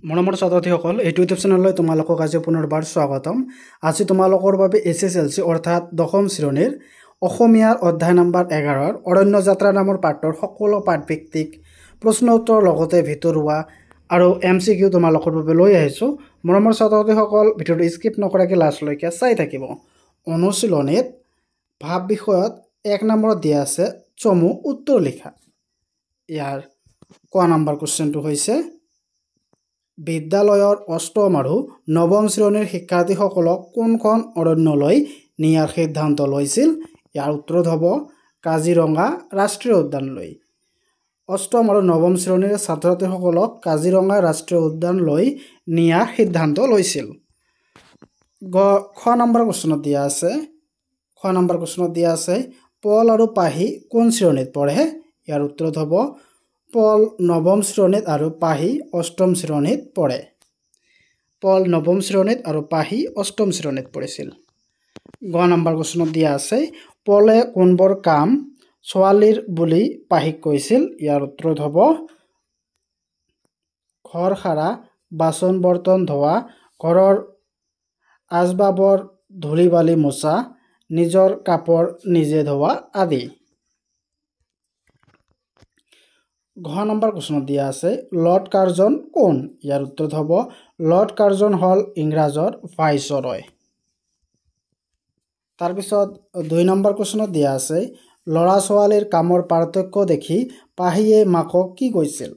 মৰমৰ ছাত্ৰছাত্ৰীসকল এইটো ইউটিউব চেনেললৈ তোমালোকক আজি পুনৰবাৰ স্বাগতম। আজি তোমালোকৰ বাবে SSLC অৰ্থাৎ দশম শ্ৰেণীৰ অসমীয়াৰ অধ্যায় নম্বৰ 11 অৰণ্য যাত্ৰা নামৰ পাঠৰ সকলো পাঠভিত্তিক প্ৰশ্ন উত্তৰ লগতে ভিতৰুৱা আৰু MCQ তোমালোকৰ বাবে লৈ আহিছোঁ। মৰমৰ ছাত্ৰছাত্ৰীসকল ভিডিঅ'টো স্কিপ নকৰাকৈ লাষ্টলৈকে চাই থাকিব। অনুশীলনীত ভাৱ বিষয়ত 1 নম্বৰত দিয়া আছে চমু উত্তৰ লিখা। ইয়াৰ ক নম্বৰ কুৱেশ্যনটো হৈছে বিদ্যালয়ৰ অষ্টম আৰু নৱম শ্ৰেণীৰ শিক্ষাৰ্থীসকলক কোনখন অৰণ্যলৈ নিয়াৰ সিদ্ধান্ত লৈছিল? ইয়াৰ উত্তৰত হ'ব কাজিৰঙা ৰাষ্ট্ৰীয় উদ্যানলৈ। অষ্টম আৰু নৱম শ্ৰেণীৰ ছাত্ৰ ছাত্ৰীসকলক কাজিৰঙা ৰাষ্ট্ৰীয় উদ্যানলৈ নিয়াৰ সিদ্ধান্ত লৈছিল। খ নম্বৰ কুৱেশ্যনত দিয়া আছে পল আৰু পাহি কোন শ্ৰেণীত পঢ়ে? ইয়াৰ উত্তৰত হ'ব পল নৱম শ্ৰেণীত আৰু পাহি অষ্টম শ্ৰেণীত পঢ়ে। পল নৱম শ্ৰেণীত আৰু পাহি অষ্টম শ্ৰেণীত পঢ়িছিল। গ নম্বৰ কুৱেশ্যনত দিয়া আছে পলে কোনবোৰ কাম ছোৱালীৰ বুলি পাহিক কৈছিল? ইয়াৰ উত্তৰত হ'ব ঘৰ সাৰা, বাচন বৰ্তন ধোৱা, ঘৰৰ আচবাবৰ ধূলি বালি মোচা, নিজৰ কাপোৰ নিজে ধোৱা আদি। ঘ নম্বৰ কুৱেশ্যনত দিয়া আছে লৰ্ড কাৰ্জন কোন? ইয়াৰ উত্তৰত হ'ব লৰ্ড কাৰ্জন হ'ল ইংৰাজৰ ভাইচৰয়। তাৰপিছত 2 নম্বৰ কুৱেশ্যনত দিয়া আছে ল'ৰা ছোৱালীৰ কামৰ পাৰ্থক্য দেখি পাহিয়ে মাকক কি কৈছিল?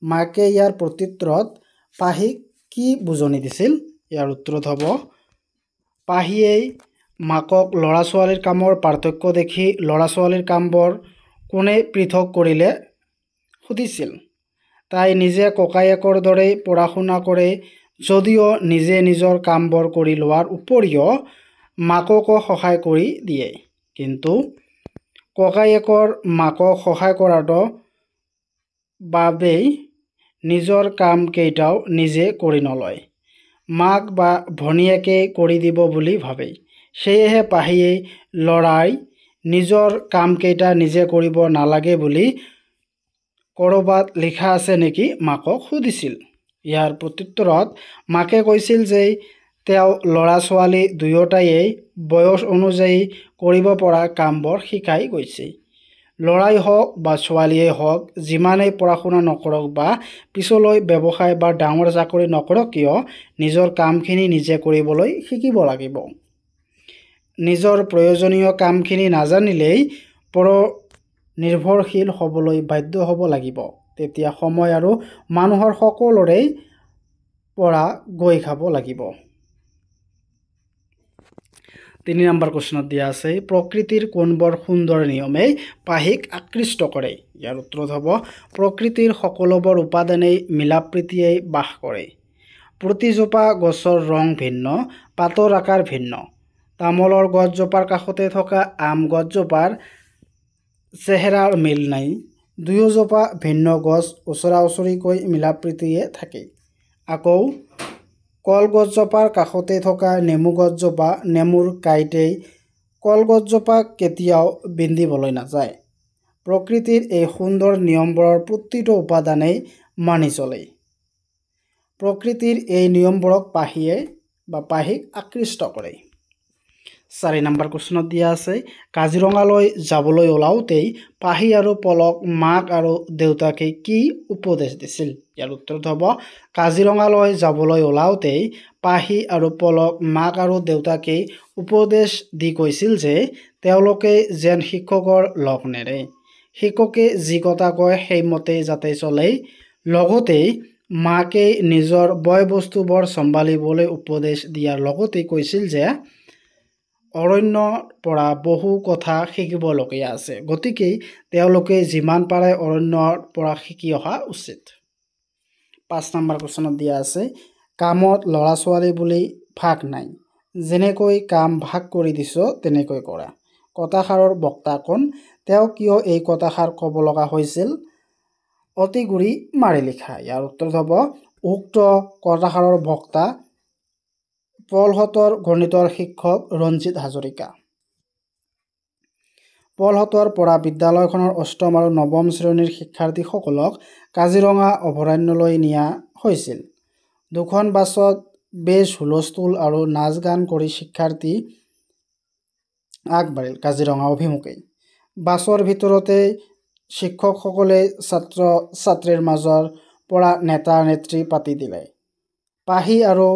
মাকে ইয়াৰ প্ৰত্যুত্তৰত পাহিক কি বুজনি দিছিল? ইয়াৰ উত্তৰত হ'ব পাহিয়ে মাকক ল'ৰা ছোৱালীৰ কামৰ পাৰ্থক্য দেখি ল'ৰা ছোৱালীৰ কামবোৰ কোনে পৃথক কৰিলে সুধিছিল। তাই নিজে ককায়েকৰ দৰে পঢ়া শুনা কৰে যদিও নিজে নিজৰ কামবোৰ কৰি লোৱাৰ উপৰিও মাককো সহায় কৰি দিয়ে, কিন্তু ককায়েকৰ মাকক সহায় কৰাৰ বাবেই নিজৰ কাম কেইটাও নিজে কৰি নলয়। মাক বা ভনীয়েকে কৰি দিব বুলি ভাবে। সেয়েহে পাহিয়ে ল'ৰাই নিজৰ কামকেইটা নিজে কৰিব নালাগে বুলি ক'ৰবাত লিখা আছে নেকি মাকক সুধিছিল। ইয়াৰ প্ৰত্যুত্তৰত মাকে কৈছিল যে তেওঁ ল'ৰা ছোৱালী দুয়োটায়েই বয়স অনুযায়ী কৰিব পৰা কামবোৰ শিকাই গৈছে। ল'ৰাই হওক বা ছোৱালীয়েই হওক যিমানেই পঢ়া শুনা নকৰক বা পিছলৈ ব্যৱসায় বা ডাঙৰ চাকৰি নকৰক কিয় নিজৰ কামখিনি নিজে কৰিবলৈ শিকিব লাগিব। নিজৰ প্ৰয়োজনীয় কামখিনি নাজানিলেই পৰনিৰ্ভৰশীল হ'বলৈ বাধ্য হ'ব লাগিব। তেতিয়া সময় আৰু মানুহৰ সকলোৰে পৰা গৈ খাব লাগিব। 3 নম্বৰ কুৱেশ্যনত দিয়া আছে প্ৰকৃতিৰ কোনবোৰ সুন্দৰ নিয়মে পাহিক আকৃষ্ট কৰে? ইয়াৰ উত্তৰত হ'ব প্ৰকৃতিৰ সকলোবোৰ উপাদানেই মিলাপ্ৰীতিয়ে বাস কৰে। প্ৰতিজোপা গছৰ ৰং ভিন্ন, পাতৰ আকাৰ ভিন্ন। তামোলৰ গছজোপাৰ কাষতে থকা আম গছজোপাৰ চেহেৰাৰ মিল নাই। দুয়োজোপা ভিন্ন গছ ওচৰা ওচৰিকৈ মিলাপ্ৰীতিয়ে থাকে। আকৌ কলগছজোপাৰ কাষতে থকা নেমু গছজোপা নেমুৰ কাঁইটেই কলগছজোপাক কেতিয়াও বিন্দিবলৈ নাযায়। প্ৰকৃতিৰ এই সুন্দৰ নিয়মবোৰৰ প্ৰতিটো উপাদানেই মানি চলে। প্ৰকৃতিৰ এই নিয়মবোৰক পাহিক আকৃষ্ট কৰে। 4 নম্বৰ কুৱেশ্যনত দিয়া আছে কাজিৰঙালৈ যাবলৈ ওলাওঁতেই পাহি আৰু পলক মাক আৰু দেউতাকে কি উপদেশ দিছিল? ইয়াৰ উত্তৰত হ'ব কাজিৰঙালৈ যাবলৈ ওলাওঁতেই পাহি আৰু পলক মাক আৰু দেউতাকে উপদেশ দি কৈছিল যে তেওঁলোকে যেন শিক্ষকৰ লগ নেৰে। শিক্ষকে যি কথা কয় সেইমতে যাতে চলে। লগতে মাকে নিজৰ বয় বস্তুবোৰ চম্ভালিবলৈ উপদেশ দিয়াৰ লগতে কৈছিল যে অৰণ্যৰ পৰা বহু কথা শিকিবলগীয়া আছে, গতিকে তেওঁলোকে যিমান পাৰে অৰণ্যৰ পৰা শিকি অহা উচিত। 5 নম্বৰ কুৱেশ্যনত দিয়া আছে কামত ল'ৰা ছোৱালী বুলি ভাগ নাই, যেনেকৈ কাম ভাগ কৰি দিছ তেনেকৈ কৰা। কথাষাৰৰ বক্তা কোন? তেওঁ কিয় এই কথাষাৰ ক'ব লগা হৈছিল? অতি গুৰি মাৰি লিখা। ইয়াৰ উত্তৰত হ'ব উক্ত কথাষাৰৰ বক্তা পলহঁতৰ গণিতৰ শিক্ষক ৰঞ্জিত হাজৰিকা। পলহঁতৰ পৰা বিদ্যালয়খনৰ অষ্টম আৰু নৱম শ্ৰেণীৰ শিক্ষাৰ্থীসকলক কাজিৰঙা অভয়াৰণ্যলৈ নিয়া হৈছিল। দুখন বাছত বেছ হুলস্থুল আৰু নাচ গান কৰি শিক্ষাৰ্থী আগবাঢ়িল কাজিৰঙা অভিমুখে। বাছৰ ভিতৰতে শিক্ষকসকলে ছাত্ৰ ছাত্ৰীৰ মাজৰ পৰা নেতা নেত্ৰী পাতি দিলে। পাহি আৰু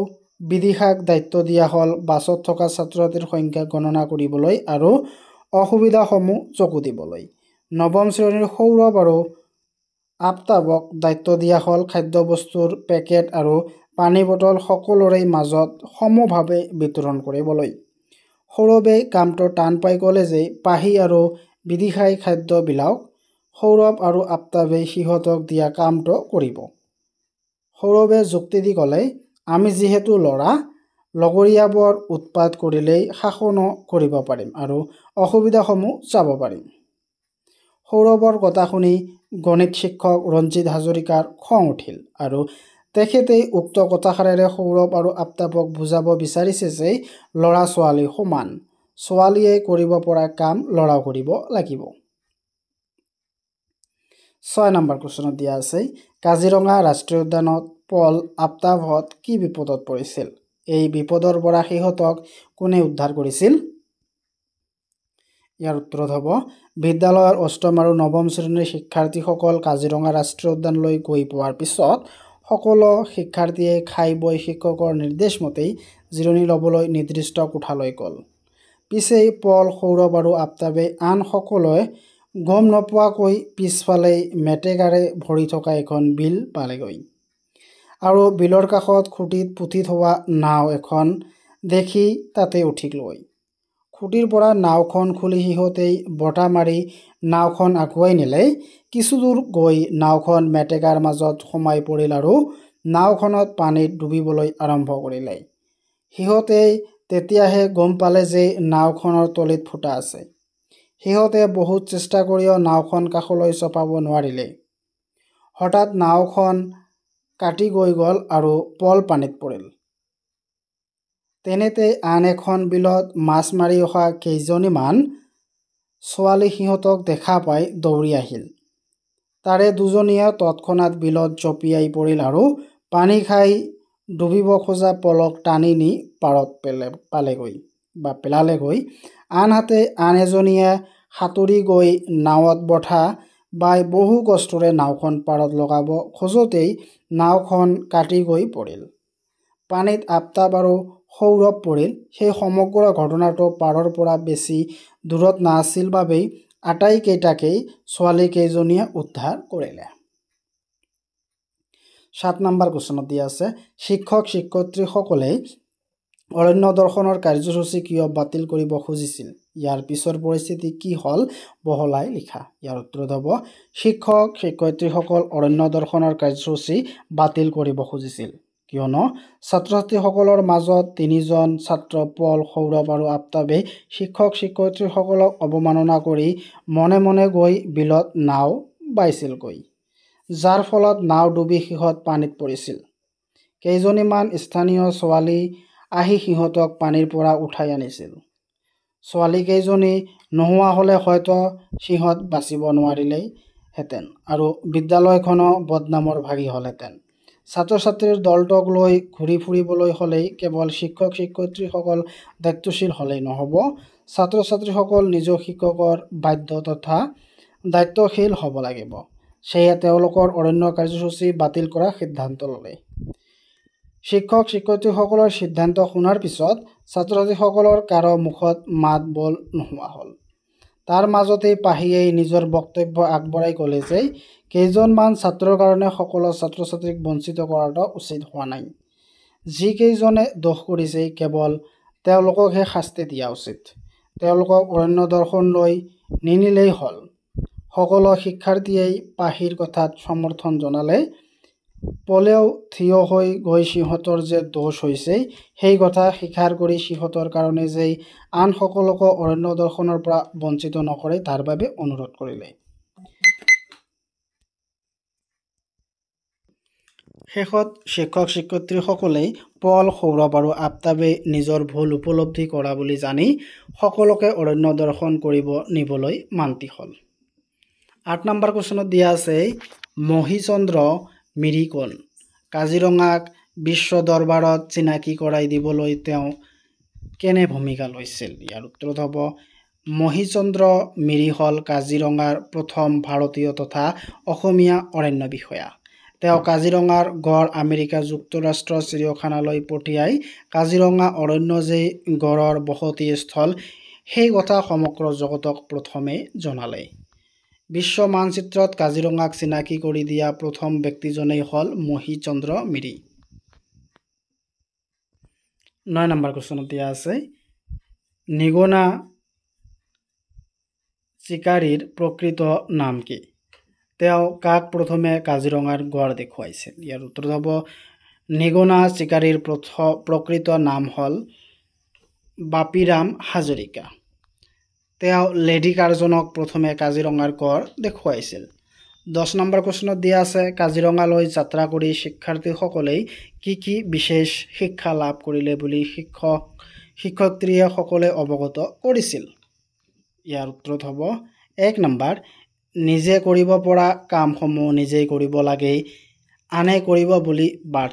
বিদিশাক দায়িত্ব দিয়া হ'ল বাছত থকা ছাত্ৰ ছাত্ৰীৰ সংখ্যা গণনা কৰিবলৈ আৰু অসুবিধাসমূহ চকু দিবলৈ। নৱম শ্ৰেণীৰ সৌৰভ আৰু আফতাবক দায়িত্ব দিয়া হ'ল খাদ্যবস্তুৰ পেকেট আৰু পানী বটল সকলোৰে মাজত সমভাৱে বিতৰণ কৰিবলৈ। সৌৰভে কামটো টান পাই ক'লে যে পাহি আৰু বিদিশাই খাদ্য বিলাওক, সৌৰভ আৰু আফতাবে সিহঁতক দিয়া কামটো কৰিব। সৌৰভে যুক্তি দি ক'লে, আমি যিহেতু ল'ৰা, লগৰীয়াবোৰ উৎপাত কৰিলেই শাসনো কৰিব পাৰিম আৰু অসুবিধাসমূহ চাব পাৰিম। সৌৰভৰ কথা শুনি গণিত শিক্ষক ৰঞ্জিত হাজৰিকাৰ খং উঠিল আৰু তেখেতে উক্ত কথাষাৰেৰে সৌৰভ আৰু আফতাবক বুজাব বিচাৰিছে যে ল'ৰা ছোৱালী সমান, ছোৱালীয়ে কৰিব পৰা কাম ল'ৰাও কৰিব লাগিব। 6 নম্বৰ কুৱেশ্যনত দিয়া আছে, কাজিৰঙা ৰাষ্ট্ৰীয় উদ্যানত পল আফতাবহঁত কি বিপদত পৰিছিল? এই বিপদৰ পৰা সিহঁতক কোনে উদ্ধাৰ কৰিছিল? ইয়াৰ উত্তৰত হ'ব, বিদ্যালয়ৰ অষ্টম আৰু নৱম শ্ৰেণীৰ শিক্ষাৰ্থীসকল কাজিৰঙা ৰাষ্ট্ৰীয় উদ্যানলৈ গৈ পোৱাৰ পিছত সকলো শিক্ষাৰ্থীয়ে খাই বৈ শিক্ষকৰ নিৰ্দেশ মতেই জিৰণি ল'বলৈ নিৰ্দিষ্ট কোঠালৈ গ'ল। পিছে পল, সৌৰভ আৰু আফতাবে আন সকলোৱে গম নোপোৱাকৈ পিছফালে মেটেকাৰে ভৰি থকা এখন বিল পালেগৈ আৰু বিলৰ কাষত খুঁটিত পুতি থোৱা নাও এখন দেখি তাতে উঠিলগৈ। খুঁটিৰ পৰা নাওখন খুলি সিহঁতেই বটা মাৰি নাওখন আগুৱাই নিলে। কিছুদূৰ গৈ নাওখন মেটেকাৰ মাজত সোমাই পৰিল আৰু নাওখনত পানীত ডুবিবলৈ আৰম্ভ কৰিলে। সিহঁতে তেতিয়াহে গম পালে যে নাওখনৰ তলিত ফুটা আছে। সিহঁতে বহুত চেষ্টা কৰিও নাওখন কাষলৈ চপাব নোৱাৰিলে। হঠাৎ নাওখন কাটি গৈ গ'ল আৰু পল পানীত পৰিল। তেনেতে আন এখন বিলত মাছ মাৰি অহা কেইজনীমান ছোৱালী সিহঁতক দেখা পাই দৌৰি আহিল। তাৰে দুজনীয়ে তৎক্ষণাৎ বিলত জঁপিয়াই পৰিল আৰু পানী খাই ডুবিব খোজা পলক টানি নি পাৰত পেলালেগৈ। আনহাতে আন এজনীয়ে সাঁতুৰি গৈ নাৱত বঠা বাই বহু কষ্টৰে নাওখন পাৰত লগাব খোজোতেই নাওখন কাটি গৈ পৰিল। পানীত আফতাব আৰু সৌৰভ পৰিল। সেই সমগ্ৰ ঘটনাটো পাৰৰ পৰা বেছি দূৰত নাছিল বাবেই আটাইকেইটাকেই ছোৱালীকেইজনীয়ে উদ্ধাৰ কৰিলে। 7 নম্বৰ কুৱেশ্যনত দিয়া আছে, শিক্ষক শিক্ষয়িত্ৰীসকলে অৰণ্য দৰ্শনৰ কাৰ্যসূচী কিয় বাতিল কৰিব খুজিছিল? ইয়াৰ পিছৰ পৰিস্থিতি কি হ'ল বহলাই লিখা। ইয়াৰ উত্তৰত হ'ব, শিক্ষক শিক্ষয়িত্ৰীসকল অৰণ্য দৰ্শনৰ কাৰ্যসূচী বাতিল কৰিব খুজিছিল কিয়নো ছাত্ৰ ছাত্ৰীসকলৰ মাজত 3জন ছাত্ৰ পল, সৌৰভ আৰু আফতাবে শিক্ষক শিক্ষয়িত্ৰীসকলক অৱমাননা কৰি মনে মনে গৈ বিলত নাও বাইছিলগৈ, যাৰ ফলত নাও ডুবি সিহঁত পানীত পৰিছিল। কেইজনীমান স্থানীয় ছোৱালী আহি সিহঁতক পানীৰ পৰা উঠাই আনিছিল। ছোৱালীকেইজনী নোহোৱা হ'লে হয়তো সিহঁত বাচিব নোৱাৰিলেহেঁতেন আৰু বিদ্যালয়খনো বদনামৰ ভাগি হ'লহেঁতেন। ছাত্ৰ ছাত্ৰীৰ দলটোক লৈ ঘূৰি ফুৰিবলৈ হ'লেই কেৱল শিক্ষক শিক্ষয়িত্ৰীসকল দায়িত্বশীল হ'লেই নহ'ব, ছাত্ৰ ছাত্ৰীসকল নিজেও শিক্ষকৰ বাধ্য তথা দায়িত্বশীল হ'ব লাগিব। সেয়ে তেওঁলোকৰ অৰণ্য কাৰ্যসূচী বাতিল কৰাৰ সিদ্ধান্ত ল'লে। শিক্ষক শিক্ষয়িত্ৰীসকলৰ সিদ্ধান্ত শুনাৰ পিছত ছাত্ৰ ছাত্ৰীসকলৰ কাৰো মুখত মাত বোল নোহোৱা হ'ল। তাৰ মাজতেই পাহিয়ে নিজৰ বক্তব্য আগবঢ়াই ক'লে যে কেইজনমান ছাত্ৰৰ কাৰণে সকলো ছাত্ৰ ছাত্ৰীক বঞ্চিত কৰাটো উচিত হোৱা নাই। যিকেইজনে দোষ কৰিছে কেৱল তেওঁলোককহে শাস্তি দিয়া উচিত। তেওঁলোকক অৰণ্য দৰ্শনলৈ নিনিলেই হ'ল। সকলো শিক্ষাৰ্থীয়েই পাহিৰ কথাত সমৰ্থন জনালে। পলেও থিয় হৈ গৈ সিহঁতৰ যে দোষ হৈছে সেই কথা স্বীকাৰ কৰি সিহঁতৰ কাৰণে যে আন সকলোকো অৰণ্য দৰ্শনৰ পৰা বঞ্চিত নকৰে তাৰ বাবে অনুৰোধ কৰিলে। শেষত শিক্ষক শিক্ষয়িত্ৰীসকলে পল, সৌৰভ আৰু আফতাবে নিজৰ ভুল উপলব্ধি কৰা বুলি জানি সকলোকে অৰণ্য দৰ্শন কৰিব নিবলৈ মান্তি হ'ল। 8 নম্বৰ কুৱেশ্যনত দিয়া আছে, মহীচন্দ্ৰ মিৰি কোন? কাজিৰঙাক বিশ্ব দৰবাৰত চিনাকি কৰাই দিবলৈ তেওঁ কেনে ভূমিকা লৈছিল? ইয়াৰ উত্তৰত হ'ব মহিচন্দ্ৰ মিৰি হ'ল কাজিৰঙাৰ প্ৰথম ভাৰতীয় তথা অসমীয়া অৰণ্য বিষয়া। তেওঁ কাজিৰঙাৰ গড় আমেৰিকা যুক্তৰাষ্ট্ৰৰ চিৰিয়াখানালৈ পঠিয়াই কাজিৰঙা অৰণ্য যে গড়ৰ বসতিস্থল সেই কথা সমগ্ৰ জগতক প্ৰথমে জনালে। বিশ্ব মানচিত্ৰত কাজিৰঙাক চিনাকি কৰি দিয়া প্ৰথম ব্যক্তিজনেই হ'ল মহিচন্দ্ৰ মিৰি। 9 নম্বৰ কুৱেশ্যনত দিয়া আছে নিগনা চিকাৰীৰ প্ৰকৃত নাম কি? তেওঁ কাক প্ৰথমে কাজিৰঙাৰ গড় দেখুৱাইছিল? ইয়াৰ উত্তৰ হ'ব নিগনা চিকাৰীৰ প্ৰকৃত নাম হ'ল বাপিৰাম হাজৰিকা। তেওঁ লেডি কাৰ্জনক প্ৰথমে কাজিৰঙাৰ গড় দেখুৱাইছিল। 10 নম্বৰ কুৱেশ্যনত দিয়া আছে কাজিৰঙালৈ যাত্ৰা কৰি শিক্ষাৰ্থীসকলে কি বিশেষ শিক্ষা লাভ কৰিলে বুলি শিক্ষক-শিক্ষয়িত্ৰীসকলে অৱগত কৰিছিল? ইয়াৰ উত্তৰত হ'ব 1 নম্বৰ নিজে কৰিব পৰা কামসমূহ নিজেই কৰিব লাগে, আনে কৰিব বুলি বাট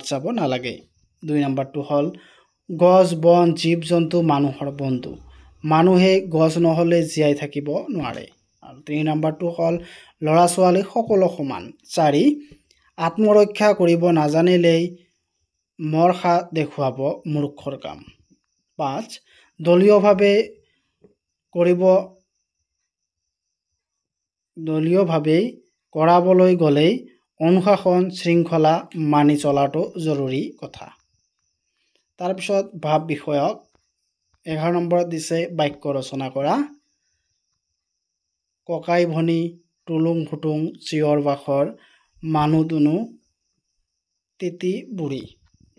চাব নালাগে। 2 নম্বৰটো হ'ল গছ বন জীৱ জন্তু মানুহৰ বন্ধু, মানুহে গছ নহ'লে জীয়াই থাকিব নোৱাৰে। আৰু 3 নম্বৰটো হ'ল ল'ৰা ছোৱালী সকলো সমান। 4 আত্মৰক্ষা কৰিব নাজানিলেই মৰখা দেখুৱাব মূৰ্খৰ কাম। 5 দলীয়ভাৱে কৰাবলৈ গ'লেই অনুশাসন শৃংখলা মানি চলাটো জৰুৰী কথা। তাৰপিছত ভাৱ বিষয়ক 11 নম্বৰত দিছে বাক্য ৰচনা কৰা। ককাই ভনী টুলুং ভুটুং চিঞৰ বাখৰ মানুহ দুনু তিতি বুঢ়ী।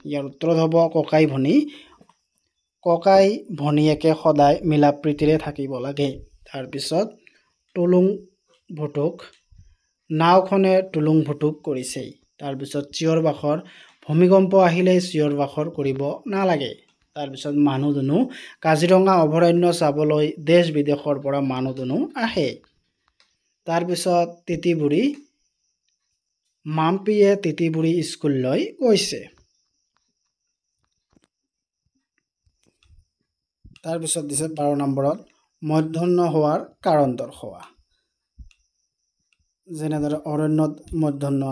ইয়াৰ উত্তৰত হ'ব ককাই ভনীয়েকে সদায় মিলা প্ৰীতিৰে থাকিব লাগে। তাৰপিছত টুলুং ভুটুক নাওখনে টুলুং ভুটুক কৰিছে। তাৰপিছত চিঞৰ বাখৰ ভূমিকম্প আহিলে চিঞৰ বাখৰ কৰিব নালাগে। তাৰপিছত মানুহ দুনু কাজিৰঙা অভয়াৰণ্য চাবলৈ দেশ বিদেশৰ পৰা মানুহ দুনু আহে। তাৰপিছত তিতি বুঢ়ী মাম্পীয়ে তিতি বুঢ়ী স্কুললৈ গৈছে। তাৰপিছত দিছে 12 নম্বৰত মধ্যাহ্ন হোৱাৰ কাৰণ দৰ্শোৱা। যেনেদৰে অৰণ্যত মধ্যাহ্ন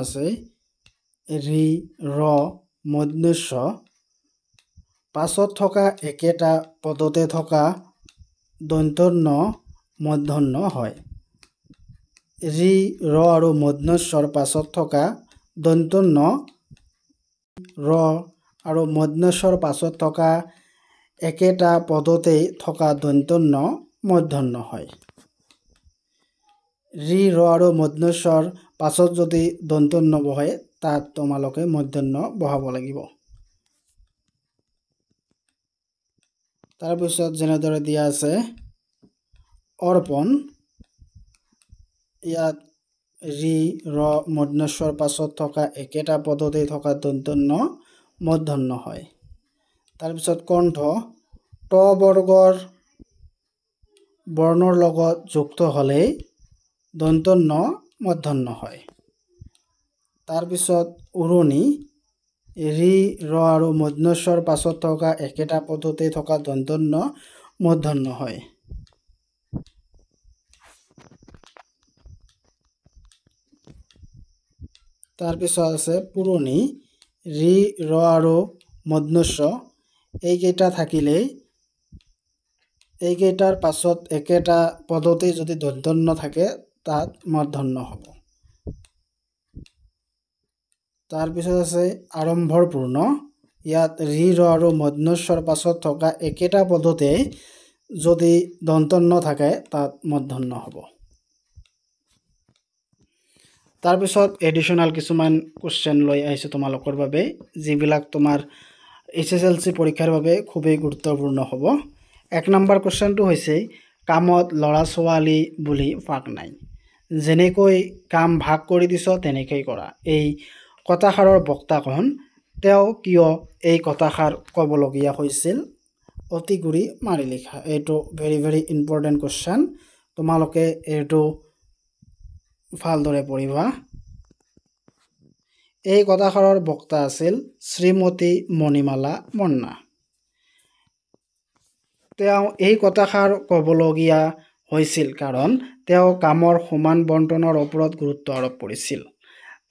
আছে, ৰি ৰ মধ্যাহ্ন পাছত থকা একেটা পদতে থকা দন্ত্যন্য মধ্যাহ্ন হয়। ৰি ৰ আৰু মধ্যাহ্নৰ পাছত থকা দন্ত্যন্য ৰ আৰু মধ্যাহ্নৰ পাছত থকা একেটা পদতেই থকা দন্ত্যন্য মধ্যাহ্ন হয়। ৰি ৰ আৰু মধ্যাহ্নৰ পাছত যদি দন্ত্যন্য বহে তাত তোমালোকে মধ্যাহ্ন বহাব লাগিব। তাৰপিছত যেনেদৰে দিয়া আছে অৰ্পণ, ইয়াত ৰি ৰ মধ্যাহ্নৰ পাছত থকা একেটা পদতেই থকা দন্ত্যন্য মধ্যাহ্ন হয়। তাৰপিছত কণ্ঠ ট বৰ্গৰ বৰ্ণৰ লগত যুক্ত হ'লেই দন্ত্যন্য মধ্যাহ্ন হয়। তাৰপিছত উৰণি ৰি ৰ আৰু মধ্যাহ্নৰ পাছত থকা একেটা পদতেই থকা দন্ত্যন্য মধ্যাহ্ন হয়। তাৰপিছত আছে পুৰণি ৰি ৰ আৰু মধ্যাহ্ন এইকেইটা থাকিলেই এইকেইটাৰ পাছত একেটা পদতেই যদি দন্ত্যন্য থাকে তাত মধ্যাহ্ন হ'ব। তাৰপিছত আছে আৰম্ভৰ পূৰ্ণ, ইয়াত ৰি ৰ আৰু মধ্যাহ্নৰ পাছত থকা একেটা পদতে যদি দন্ত্যন্য থাকে তাত মধ্যাহ্ন হ'ব। তাৰপিছত এডিশ্যনেল কিছুমান কুৱেশ্যন লৈ আহিছোঁ তোমালোকৰ বাবে, যিবিলাক তোমাৰ HSLC পৰীক্ষাৰ বাবে খুবেই গুৰুত্বপূৰ্ণ হ'ব। 1 নম্বৰ কুৱেশ্যনটো হৈছে কামত ল'ৰা ছোৱালী বুলি ভাগ নাই, যেনেকৈ কাম ভাগ কৰি দিছ তেনেকৈ কৰা। এই কথাষাৰৰ বক্তা কোন? তেওঁ কিয় এই কথাষাৰ ক'বলগীয়া হৈছিল? অতি গুৰি মাৰি লিখা। এইটো ভেৰি ভেৰি ইম্পৰ্টেণ্ট কুৱেশ্যন, তোমালোকে এইটো ভালদৰে পঢ়িবা। এই কথাষাৰৰ বক্তা আছিল শ্ৰীমতী মণিমালা মন্না। তেওঁ এই কথাষাৰ ক'বলগীয়া হৈছিল কাৰণ তেওঁ কামৰ সমান বণ্টনৰ ওপৰত গুৰুত্ব আৰোপ কৰিছিল।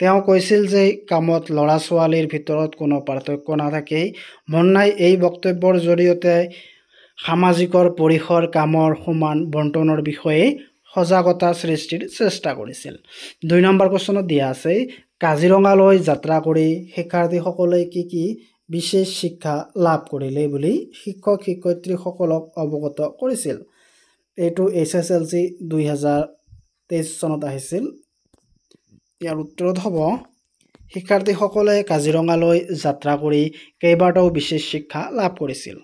তেওঁ কৈছিল যে কামত ল'ৰা ছোৱালীৰ ভিতৰত কোনো পাৰ্থক্য নাথাকেই। মন্নাই এই বক্তব্যৰ জৰিয়তে সামাজিকৰ পৰিসৰ কামৰ সমান বণ্টনৰ বিষয়ে সজাগতা সৃষ্টিৰ চেষ্টা কৰিছিল। 2 নম্বৰ কুৱেশ্যনত দিয়া আছে, কাজিৰঙালৈ যাত্ৰা কৰি শিক্ষাৰ্থীসকলে কি বিশেষ শিক্ষা লাভ কৰিলে বুলি শিক্ষক শিক্ষয়িত্ৰীসকলক অৱগত কৰিছিল। এইটো SSLC 2023 চনত আহিছিল। ইয়াৰ উত্তৰত হ'ব, শিক্ষাৰ্থীসকলে কাজিৰঙালৈ যাত্ৰা কৰি কেইবাটাও বিশেষ শিক্ষা লাভ কৰিছিল।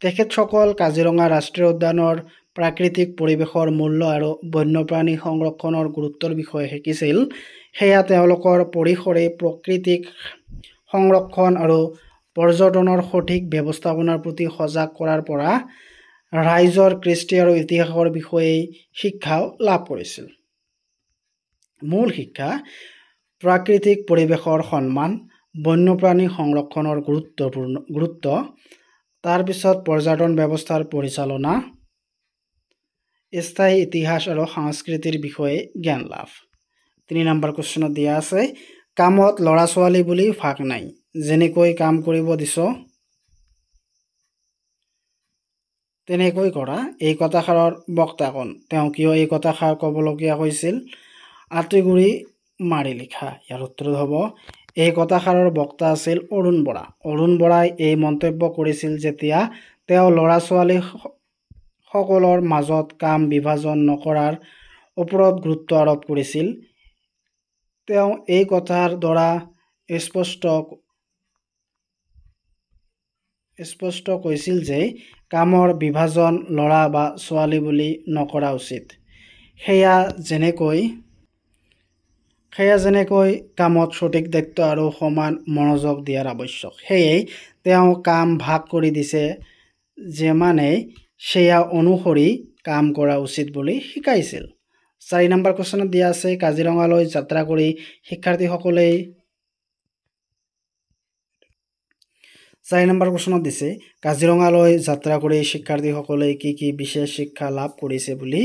তেখেতসকল কাজিৰঙা ৰাষ্ট্ৰীয় উদ্যানৰ প্ৰাকৃতিক পৰিৱেশৰ মূল্য আৰু বন্যপ্ৰাণী সংৰক্ষণৰ গুৰুত্বৰ বিষয়ে শিকিছিল। সেয়া তেওঁলোকৰ পৰিসৰে প্ৰকৃতিক সংৰক্ষণ আৰু পৰ্যটনৰ সঠিক ব্যৱস্থাপনাৰ প্ৰতি সজাগ কৰাৰ পৰা ৰাইজৰ কৃষ্টি আৰু ইতিহাসৰ বিষয়ে শিক্ষাও লাভ কৰিছিল। মূল শিক্ষা, প্ৰাকৃতিক পৰিৱেশৰ সন্মান, বন্যপ্ৰাণী সংৰক্ষণৰ গুৰুত্ব, তাৰপিছত পৰ্যটন ব্যৱস্থাৰ পৰিচালনা, স্থায়ী ইতিহাস আৰু সংস্কৃতিৰ বিষয়ে জ্ঞান লাভ। 3 নম্বৰ কুৱেশ্যনত দিয়া আছে, কামত ল'ৰা ছোৱালী বুলি ভাগ নাই, যেনেকৈ কাম কৰিব দিছ তেনেকৈ কৰা। এই কথাষাৰৰ বক্তা কোন? তেওঁ কিয় এই কথাষাৰ ক'বলগীয়া হৈছিল? আঁতিগুৰি মাৰি লিখা। ইয়াৰ উত্তৰ হ'ব, এই কথাষাৰৰ বক্তা আছিল অৰুণ বৰা। অৰুণ বৰাই এই মন্তব্য কৰিছিল যেতিয়া তেওঁ ল'ৰা ছোৱালী সকলৰ মাজত কাম বিভাজন নকৰাৰ ওপৰত গুৰুত্ব আৰোপ কৰিছিল। তেওঁ এই কথাৰ দ্বাৰা স্পষ্ট কৈছিল যে কামৰ বিভাজন ল'ৰা বা ছোৱালী বুলি নকৰা উচিত। সেয়া যেনেকৈ কামত সঠিক দায়িত্ব আৰু সমান মনোযোগ দিয়াৰ আৱশ্যক। সেয়ে তেওঁ কাম ভাগ কৰি দিছে, যেমানে সেয়া অনুসৰি কাম কৰা উচিত বুলি শিকাইছিল। 4 নম্বৰ কুৱেশ্যনত দিয়া আছে, কাজিৰঙালৈ যাত্ৰা কৰি শিক্ষাৰ্থীসকলে 4 নম্বৰ কুৱেশ্যনত দিছে, কাজিৰঙালৈ যাত্ৰা কৰি শিক্ষাৰ্থীসকলে কি বিশেষ শিক্ষা লাভ কৰিছে বুলি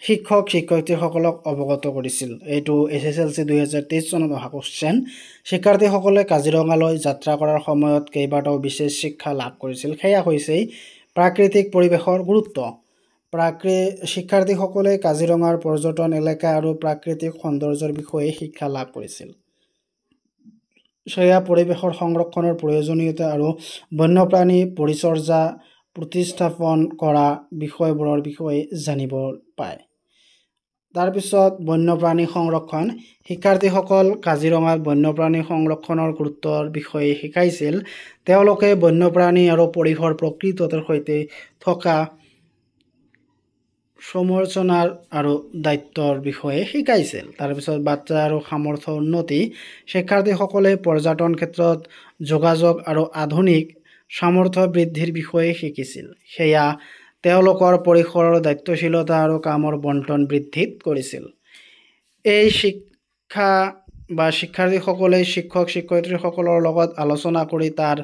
শিক্ষক শিক্ষয়িত্ৰীসকলক অৱগত কৰিছিল। এইটো SSLC 2023 চনত অহা কুৱেশ্যন। শিক্ষাৰ্থীসকলে কাজিৰঙালৈ যাত্ৰা কৰাৰ সময়ত কেইবাটাও বিশেষ শিক্ষা লাভ কৰিছিল। সেয়া হৈছে প্ৰাকৃতিক পৰিৱেশৰ গুৰুত্ব। শিক্ষাৰ্থীসকলে কাজিৰঙাৰ পৰ্যটন এলেকা আৰু প্ৰাকৃতিক সৌন্দৰ্যৰ বিষয়ে শিক্ষা লাভ কৰিছিল। সেয়া পৰিৱেশৰ সংৰক্ষণৰ প্ৰয়োজনীয়তা আৰু বন্যপ্ৰাণী পৰিচৰ্যা প্ৰতিস্থাপন কৰা বিষয়বোৰৰ বিষয়ে জানিব পায়। তাৰপিছত বন্যপ্ৰাণী সংৰক্ষণ। শিক্ষাৰ্থীসকল কাজিৰঙাত বন্যপ্ৰাণী সংৰক্ষণৰ গুৰুত্বৰ বিষয়ে শিকাইছিল। তেওঁলোকে বন্যপ্ৰাণী আৰু পৰিসৰ প্ৰকৃতিৰ সৈতে থকা সমালোচনাৰ আৰু দায়িত্বৰ বিষয়ে শিকাইছিল। তাৰপিছত বাৰ্তা আৰু সামৰ্থ্য উন্নতি। শিক্ষাৰ্থীসকলে পৰ্যটন ক্ষেত্ৰত যোগাযোগ আৰু আধুনিক সামৰ্থ্য বৃদ্ধিৰ বিষয়ে শিকিছিল। সেয়া তেওঁলোকৰ পৰিসৰৰ দায়িত্বশীলতা আৰু কামৰ বণ্টন বৃদ্ধিত কৰিছিল। এই শিক্ষাৰ্থীসকলে শিক্ষক শিক্ষয়িত্ৰীসকলৰ লগত আলোচনা কৰি তাৰ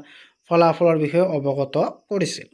ফলাফলৰ বিষয়ে অৱগত কৰিছিল।